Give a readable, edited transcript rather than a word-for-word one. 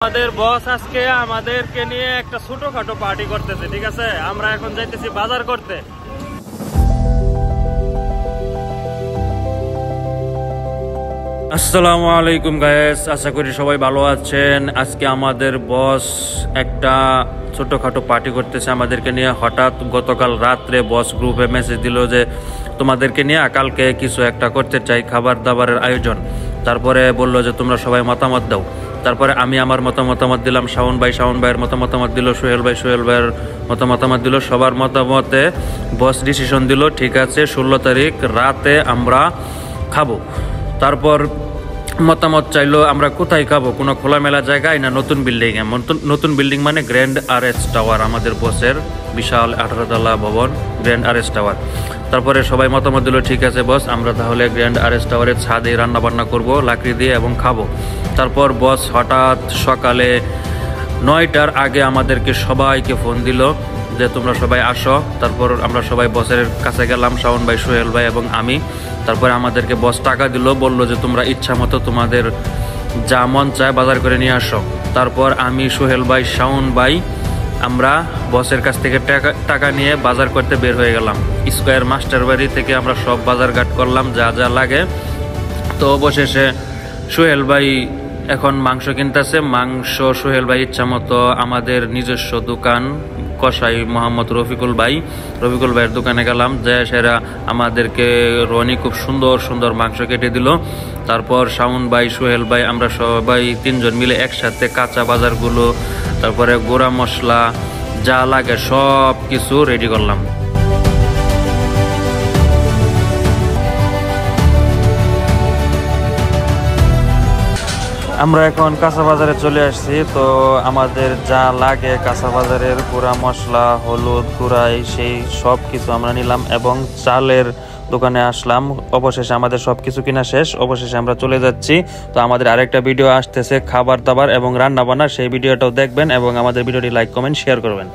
আমাদের বস আজকে আমাদেরকে নিয়ে একটা ছোটখাটো পার্টি করতেছে, ঠিক আছে। আমরা এখন যাইতেছি বাজার করতে। আসসালামু আলাইকুম গাইস, আশা করি সবাই ভালো আছেন। আজকে আমাদের বস একটা ছোটখাটো পার্টি করতেছে আমাদেরকে নিয়ে। হঠাৎ গতকাল রাত্রে বস গ্রুপে মেসেজ দিল যে তোমাদেরকে নিয়ে কালকে কিছু একটা করতে চাই, খাবার দাবারের আয়োজন। তারপরে বলল যে তোমরা সবাই মতামত দাও। তারপরে আমি আমার মতামত দিলাম, শাওন ভাইয়ের মতামত দিল, সোহেল ভাইয়ের মতামত দিল। সবার মতামতে বস ডিসিশন দিল ঠিক আছে 16 তারিখ রাতে আমরা খাবো। তারপর মতামত চাইলো আমরা কোথায় খাবো, কোনো খোলামেলা জায়গায় না নতুন বিল্ডিংয়ে। নতুন বিল্ডিং মানে গ্র্যান্ড RS টাওয়ার, আমাদের বসের বিশাল 18 তলা ভবন গ্র্যান্ড RS টাওয়ার। তারপরে সবাই মতামত দিল ঠিক আছে বস, আমরা তাহলে গ্র্যান্ড RS টাওয়ারের ছাদে রান্না বান্না করবো লাকড়ি দিয়ে এবং খাবো। তারপর বস হঠাৎ সকালে 9টার আগে আমাদেরকে সবাইকে ফোন দিল যে তোমরা সবাই আসো। তারপর আমরা সবাই বসের কাছে গেলাম, শাওন ভাই, সোহেল ভাই এবং আমি। তারপরে আমাদেরকে বস টাকা দিল, বললো যে তোমরা ইচ্ছা মতো তোমাদের যা মন চায় বাজার করে নিয়ে আসো। তারপর আমি, সোহেল ভাই, শাওন ভাই আমরা বসের কাছ থেকে টাকা নিয়ে বাজার করতে বের হয়ে গেলাম। স্কয়ার মাস্টার বাড়ি থেকে আমরা সব বাজার ঘাট করলাম যা যা লাগে। তো অবশেষে সোহেল ভাই এখন মাংস কিনতেছে। মাংস সোহেল ভাই ইচ্ছা মতো আমাদের নিজস্ব দোকান কসাই মোহাম্মদ রফিকুল ভাইয়ের দোকানে গেলাম, যে সেরা আমাদেরকে রনি খুব সুন্দর মাংস কেটে দিল। তারপর শাওন ভাই, সোহেল ভাই আমরা সবাই 3 জন মিলে একসাথে কাঁচা বাজারগুলো, তারপরে গুঁড়া মশলা যা লাগে সব কিছু রেডি করলাম। আমরা এখন কাঁচা বাজারে চলে আসছি। তো আমাদের যা লাগে কাঁচা বাজারের গুঁড়া মশলা, হলুদ গুঁড়াই সেই সব কিছু আমরা নিলাম এবং চালের দোকানে আসলাম। অবশেষে আমাদের সব কিছু কিনা শেষ, অবশেষে আমরা চলে যাচ্ছি। তো আমাদের আরেকটা ভিডিও আসতেছে খাবার দাবার এবং রান্না বান্না, সেই ভিডিওটাও দেখবেন এবং আমাদের ভিডিওটি লাইক কমেন্ট শেয়ার করবেন।